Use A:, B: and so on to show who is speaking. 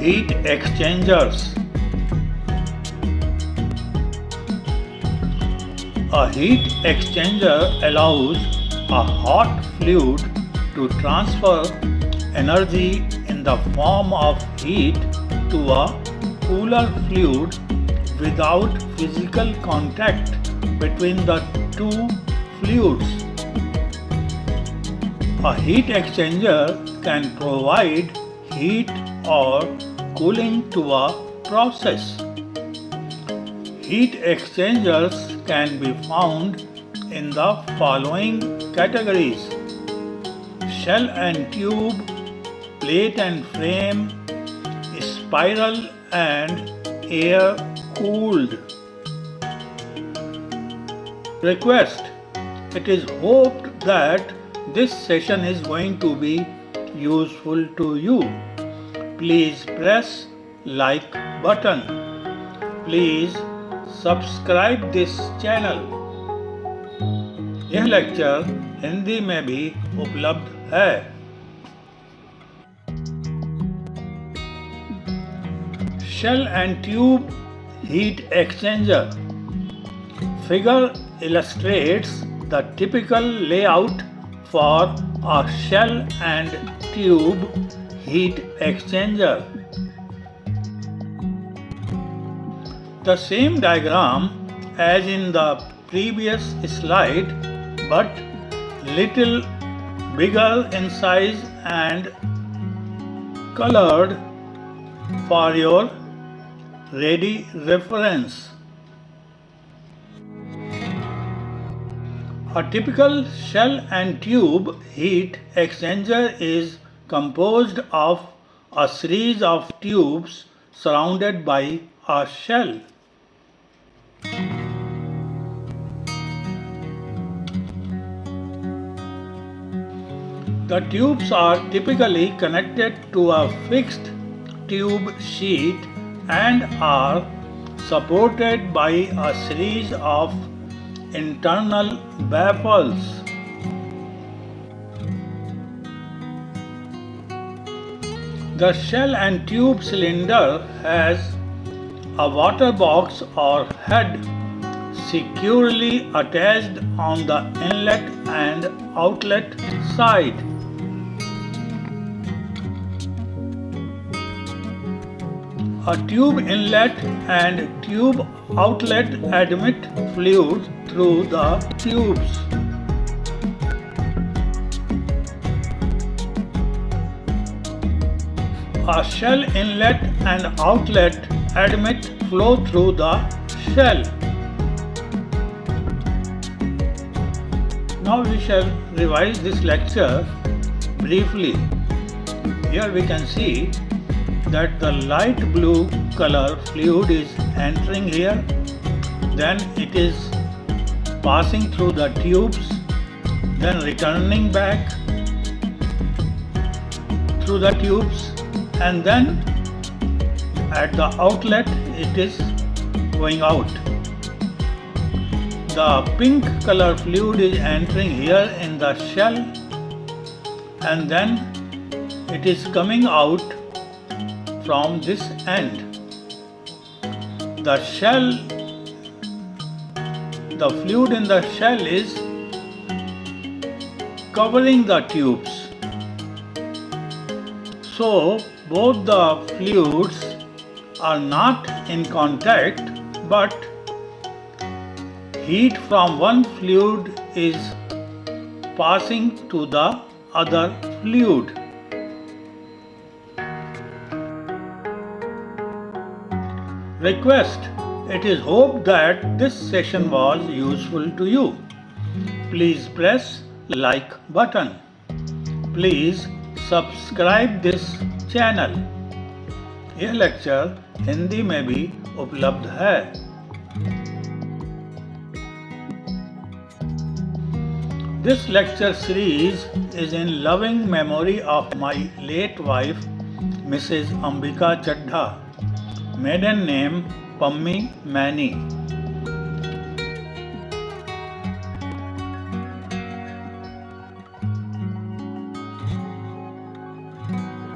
A: Heat exchangers. A heat exchanger allows a hot fluid to transfer energy in the form of heat to a cooler fluid without physical contact between the two fluids. A heat exchanger can provide heat or cooling to a process. Heat exchangers can be found in the following categories: shell and tube, plate and frame, spiral and air cooled. Request: it is hoped that this session is going to be useful to you. Please press like button. Please subscribe this channel. यह lecture Hindi में भी उपलब्ध है। Shell and tube heat exchanger. Figure illustrates the typical layout for a shell and tube heat exchanger. The same diagram as in the previous slide, but little bigger in size and colored for your ready reference. A typical shell and tube heat exchanger is composed of a series of tubes surrounded by a shell. The tubes are typically connected to a fixed tube sheet and are supported by a series of internal baffles. The shell and tube cylinder has a water box or head securely attached on the inlet and outlet side. A tube inlet and tube outlet admit fluid through the tubes. A shell inlet and outlet admit flow through the shell. Now we shall revise this lecture briefly. Here we can see that the light blue color fluid is entering here, then it is passing through the tubes, then returning back through the tubes, and then at the outlet it is going out. The pink color fluid is entering here in the shell, and then it is coming out from this end. The fluid in the shell is covering the tubes. So both the fluids are not in contact, but heat from one fluid is passing to the other fluid. Request: it is hoped that this session was useful to you. Please press like button. Please subscribe this channel. यह lecture Hindi में भी उपलब्ध है। This lecture series is in loving memory of my late wife, Mrs. Ambika Chadha. Maiden name Pammi Mani.